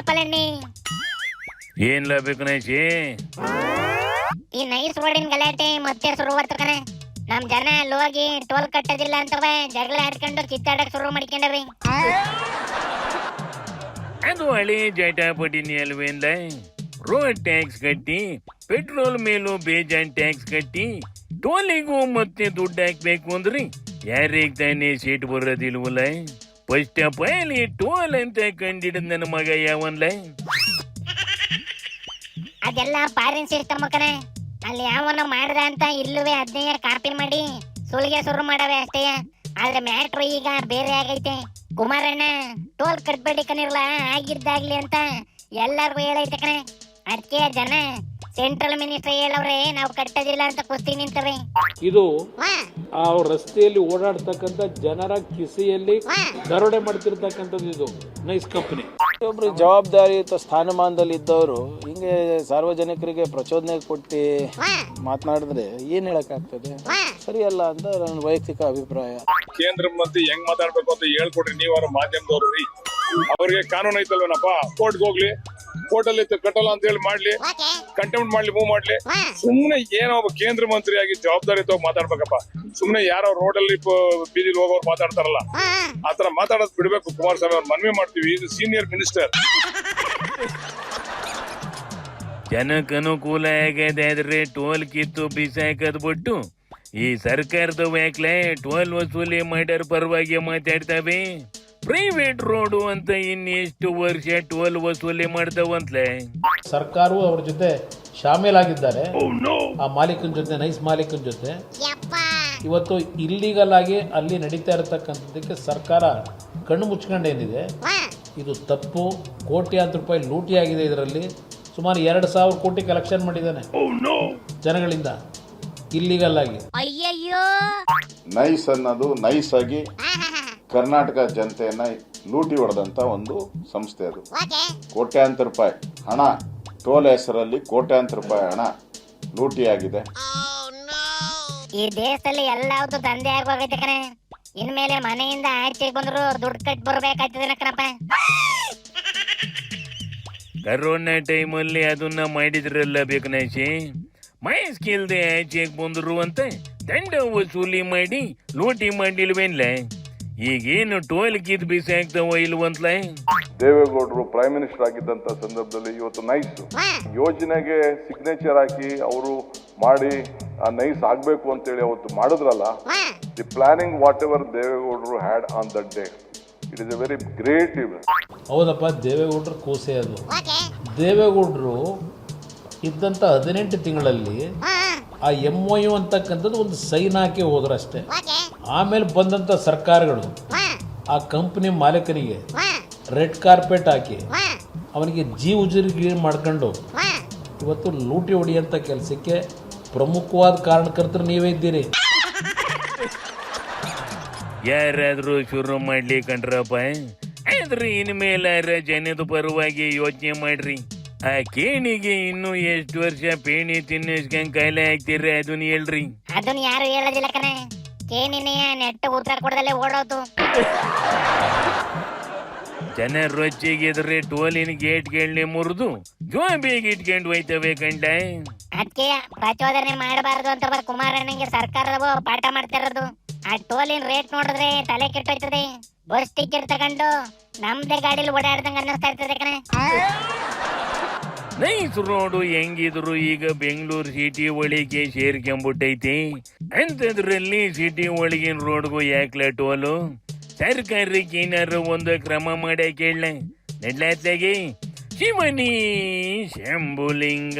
ಗೋಪಾಲಣ್ಣಿ. ಏನ್ಲ ಬೇಕು ನೈಸಿ? ಈ ನೈಸ್ ರೋಡಿನ ಗಲಾಟೆ ಮತ್ತೆ ಶುರುವಾತು ಕಣ. ನಮ್ ಜನ ಅಲ್ಲಿ ಹೋಗಿ ಟೋಲ್ ಕಟ್ಟೋದಿಲ್ಲ ಅಂತವ ಜಗಳ ಆಡ್ಕೊಂಡು ಕಿತ್ತಾಡಕ್ ಶುರು ಮಾಡ್ಕೊಂಡವ್ರಿ. ಅದು ಹಳೆ ಜಟಾಪಟಿನಿ ಅಲ್ವೇನ್ಲ? ರೋಡ್ ಟ್ಯಾಕ್ಸ್ ಕಟ್ಟಿ ಪೆಟ್ರೋಲ್ ಮೇಲೂ ಬೇಜಾನ್ ಟ್ಯಾಕ್ಸ್ ಕಟ್ಟಿ ಟೋಲಿಗೂ ಮತ್ತೆ ದುಡ್ಡು ಹಾಕ್ಬೇಕು ಅಂದ್ರಿ ಯಾರಿಗ್ ತಾನೇ ಸೀಟ್ ಬರೋದಿಲ್ವಲ್ಲ? ಫಸ್ಟ್ ಆಫ್ ಆಲ್ ಈ ಟೋಲ್ ಅಂತ ಕಂಡಿಡಿದ ನನ್ನ ಮಗ ಯಾವನ್ಲ? ಅದೆಲ್ಲ ಫಾರಿನ್ ಸಿಸ್ಟಮ್ ಕಣ. ಅಲ್ಲಿ ಯಾವನ ಮಾಡ್ದ ಅಂತ ಇಲ್ಲವೇ ಅದನ್ನೇ ಕಾಪಿ ಮಾಡಿ ಸುಲಿಗೆ ಶುರು ಮಾಡವೆ ಅಷ್ಟೇ. ಆದ್ರೆ ಮ್ಯಾಟ್ರು ಈಗ ಬೇರೆ ಆಗೈತೆ. ಕುಮಾರಣ್ಣ ಟೋಲ್ ಕಟ್ಬೇಡಿ ಕಣಿರ್ಲ ಆಗಿದ್ದಾಗ್ಲಿ ಅಂತ ಎಲ್ಲಾರ್ಗು ಹೇಳೈತೆ ಕಣ. ಅದಕ್ಕೆ ಜನ ಸೆಂಟ್ರಲ್ ಮಿನಿಸ್ಟರ್ ಹೇಳವ್ರೆ ನಾವು ಕಟ್ಟೋದಿಲ್ಲ ಅಂತ ಕುಸ್ತಿ ನಿಂತವೆ. ಇದು ಆ ರಸ್ತೆಯಲ್ಲಿ ಓಡಾಡ್ತಕ್ಕಂಥ ಜನರ ಕಿಸೆಯಲ್ಲಿ ದರೋಡೆ ಮಾಡ್ತಿರ್ತಕ್ಕಂಥದ್ದು ಇದು ನೈಸ್ ಕಂಪನಿ. ಒಬ್ರು ಜವಾಬ್ದಾರಿಯುತ ಸ್ಥಾನಮಾನದಲ್ಲಿ ಇದ್ದವರು ಹಿಂಗೆ ಸಾರ್ವಜನಿಕರಿಗೆ ಪ್ರಚೋದನೆ ಕೊಟ್ಟು ಮಾತನಾಡಿದ್ರೆ ಏನ್ ಹೇಳಕ್ ಆಗ್ತದೆ? ಸರಿಯಲ್ಲ ಅಂತ ನನ್ನ ವೈಯಕ್ತಿಕ ಅಭಿಪ್ರಾಯ. ಕೇಂದ್ರ ಮಂತ್ರಿ ಹೆಂಗ್ ಮಾತಾಡ್ಬೇಕು ಅಂತ ಹೇಳ್ಕೊಡ್ರಿ ನೀವಾರ ಮಾಧ್ಯಮದವ್ರು ರೀ. ಅವ್ರಿಗೆ ಕಾನೂನು ಐತಲ್ವೇನಪ್ಪ, ಕೋರ್ಟ್ಗೆ ಹೋಗ್ಲಿ, ಕೋರ್ಟಲ್ಲಿ ಕಟ್ಟಲ್ಲ ಅಂತ ಹೇಳಿ ಮಾಡ್ಲಿ, ಕಂಟೆಂಪ್ಟ್ ಮಾಡ್ಲಿ, ಮೂವ್ ಮಾಡ್ಲಿ. ಸುಮ್ನೆ ಏನೋ ಒಬ್ಬ ಕೇಂದ್ರ ಮಂತ್ರಿ ಆಗಿ ಜವಾಬ್ದಾರಿಯುತವಾಗಿ ಮಾತಾಡ್ಬೇಕಪ್ಪ. ಸುಮ್ನೆ ಯಾರೋ ರೋಡಲ್ಲಿ ಬೀದಿಲಿ ಹೋಗೋರು ಮಾತಾಡ್ತಾರಲ್ಲ ಆತರ ಮಾತಾಡೋದ್ ಬಿಡ್ಬೇಕು. ಕುಮಾರಸ್ವಾಮಿ ಅವ್ರು ಮನವಿ ಮಾಡ್ತೀವಿ, ಇದು ಸೀನಿಯರ್ ಮಿನಿಸ್ಟರ್. ಜನಕ್ಕೆ ಅನುಕೂಲ ಆಗದಾದ್ರೆ ಟೋಲ್ ಕಿತ್ತು ಬಿಸಾಕದ್ ಬಿಟ್ಟು ಈ ಸರ್ಕಾರದ ವ್ಯಾಕ್ಲೆ ಟೋಲ್ ವಸೂಲಿ ಮಾಡ್ಯಾರ ಪರವಾಗಿ ಮಾತಾಡ್ತಾವೆ. ಪ್ರೈವೇಟ್ ರೋಡು ಅಂತ ಇನ್ನೆಷ್ಟು ವರ್ಷ ಟೋಲ್ ವಸೂಲಿ ಮಾಡ್ತಾವಂತ್ಲೆ. ಸರ್ಕಾರವು ಅವ್ರ ಜೊತೆ ಶಾಮೀಲಾಗಿದ್ದಾರೆ. ಆ ಮಾಲೀಕನ ಜೊತೆ, ನೈಸ್ ಮಾಲೀಕನ ಜೊತೆ ಇವತ್ತು ಇಲ್ಲಿಗಲ್ ಆಗಿ ಅಲ್ಲಿ ನಡೀತಾ ಇರತಕ್ಕಂಥದ್ದಕ್ಕೆ ಸರ್ಕಾರ ಕಣ್ಣು ಮುಚ್ಕೊಂಡೇನಿದೆ. ಇದು ತಪ್ಪು. ಕೋಟ್ಯಾಂತರ ರೂಪಾಯಿ ಲೂಟಿ ಆಗಿದೆ. ಇದರಲ್ಲಿ ಸುಮಾರು 2,000 ಕೋಟಿ ಕಲೆಕ್ಷನ್ ಮಾಡಿದ್ದಾನೆ ಜನಗಳಿಂದ ಇಲ್ಲಿಗಲ್ ಆಗಿ. ನೈಸ್ ಅನ್ನೋದು ನೈಸ್ ಆಗಿ ಕರ್ನಾಟಕ ಜನತೆಯನ್ನ ಲೂಟಿ ಹೊಡೆದಂತ ಒಂದು ಸಂಸ್ಥೆ. ಅದು ಕೋಟ್ಯಾಂತರ ರೂಪಾಯಿ ಹಣ, ಟೋಲ್ ಹೆಸರಲ್ಲಿ ಕೋಟ್ಯಾಂತರ ರೂಪಾಯಿ ಹಣ ಲೂಟಿಯಾಗಿದೆ. ಈ ದೇಶದಲ್ಲಿ ಎಲ್ಲಾವುದು ದಂಧೆ ಆಗೋಗೈತೆ ಕಣ. ಇನ್ಮೇಲೆ ಮನೆಯಿಂದ ಆಚೆ ಬಂದ್ರು ದುಡ್ಡು ಕಟ್ ಬರ್ಬೇಕಾಗ್ತದೆ ಕಣಪ್ಪ. ಕರೋನಾ ಟೈಮಲ್ಲಿ ಅದನ್ನ ಮಾಡಿದ್ರಲ್ಲ ಬೇಕನಾಶಿ. ಮಾಸ್ಕ್ ಇಲ್ದೆ ಆಚೆಗೆ ಬಂದ್ರು ಅಂತ ದಂಡ ವಸೂಲಿ ಮಾಡಿ ಲೂಟಿ ಮಾಡಿಲ್ವೇನ್ಲ? ಈಗೇನು ಟೋಲ್ ಕಿತ್ ಬಿಸಾಕ್ತಾವ ಇಲ್ವಂತ್ಲ? ದೇವೇಗೌಡರು ಪ್ರೈಮ್ ಮಿನಿಸ್ಟರ್ ಆಗಿದ್ದಂತ ಸಂದರ್ಭದಲ್ಲಿ ಇವತ್ತು ನೈಸ್ ಯೋಜನೆಗೆ ಸಿಗ್ನೇಚರ್ ಹಾಕಿ ಅವರು ಮಾಡಿ ಆ ನೈಸ್ ಆಗ್ಬೇಕು ಅಂತೇಳಿ ಅವತ್ತು ಮಾಡಿದ್ರಲ್ಲ. ದಿ ಪ್ಲಾನಿಂಗ್ ವಾಟ್ ಎವರ್ ದೇವೇಗೌಡರು had on that day, it is A very great event. ಹೌದಪ್ಪ, ದೇವೇಗೌಡರು ಕೂಸೆ ಅದು. ದೇವೇಗೌಡರು ಇದ್ದಂಥ 18 ತಿಂಗಳಲ್ಲಿ ಆ MOU ಅಂತಕ್ಕಂಥದ್ದು ಒಂದು ಸೈನ್ ಹಾಕಿ ಹೋದ್ರು ಅಷ್ಟೇ. ಆಮೇಲೆ ಬಂದಂಥ ಸರ್ಕಾರಗಳು ಆ ಕಂಪನಿ ಮಾಲೀಕನಿಗೆ ರೆಡ್ ಕಾರ್ಪೆಟ್ ಹಾಕಿ ಅವನಿಗೆ ಉಜುರಿ ಮಾಡ್ಕೊಂಡು ಇವತ್ತು ಲೂಟಿ ಹೊಡಿಯಂಥ ಕೆಲಸಕ್ಕೆ ಪ್ರಮುಖವಾದ ಕಾರಣಕರ್ತರು ನೀವೇ ಇದ್ದೀರಿ. ಯಾರಾದ್ರೂ ಶುರು ಮಾಡ್ಲಿ ಕಂಡ್ರಪ್ಪ. ಆದ್ರೆ ಇನ್ಮೇಲಾರ ಜನದ ಪರವಾಗಿ ಯೋಚನೆ ಮಾಡ್ರಿ. ಆ ಕೇಣಿಗೆ ಇನ್ನು ಎಷ್ಟು ವರ್ಷ ಪೇಣಿ ತಿನ್ನಿಸ್ಕೊಂಡ್ ಕಾಯಿಲೆ ಆಗ್ತೀರ ಅದನ್ನ ಹೇಳ್ರಿ. ಅದನ್ನ ಯಾರು ಹೇಳೋದಿಲ್ಲ ಕಣ. ಕೇಣಿನೇ ನೆಟ್ಟ ಉತ್ತರ ಕೊಡದಲ್ಲೇ ಓಡೋದು. ಜನ ರೊಚ್ಚಿಗಿದ್ರೆ ಟೋಲಿನ ಗೇಟ್ಗಳನ್ನೇ ಮುರಿದು ಜೋಬಿಗೆ ಇಟ್ಕೊಂಡು ಹೋಯ್ತವೆ ಕಂಡ. ಅದಕ್ಕೆ ಪ್ರಚೋದನೆ ಮಾಡಬಾರದು ಅಂತ ಕುಮಾರಣ್ಣಂಗೆ ಸರ್ಕಾರದವು ಪಾಠ ಮಾಡ್ತಿರೋದು. ಆ ಟೋಲಿನ ರೇಟ್ ನೋಡಿದ್ರೆ ತಲೆ ಕೆಟ್ಟೋಯ್ತದೆ. ಬಸ್ ಟಿಕೆಟ್ ತಗೊಂಡು ನಮ್ದೇ ಗಾಡಿಲಿ ಓಡಾಡ್ದಂಗ ಅನ್ನಿಸ್ತಾ ಇರ್ತದೆ ಕಣ. ನೈಸ್ ರೋಡು ಹೆಂಗಿದ್ರು ಈಗ ಬೆಂಗಳೂರು ಸಿಟಿ ಒಳಗೆ ಸೇರ್ಕೊಂಡ್ಬಿಟ್ಟೈತಿ. ಅಂತದ್ರಲ್ಲಿ ಸಿಟಿ ಒಳಗಿನ ರೋಡ್ಗೂ ಯಾಕ್ಲ ಟೋಲು? ಸರ್ಕಾರಕ್ಕೆ ಏನಾರು ಒಂದು ಕ್ರಮ ಮಾಡಕ್ ಹೇಳ. ನಡ್ಲಾತ್ಲಾಗಿ ಶಿವನಿ ಶಂಭುಲಿಂಗ.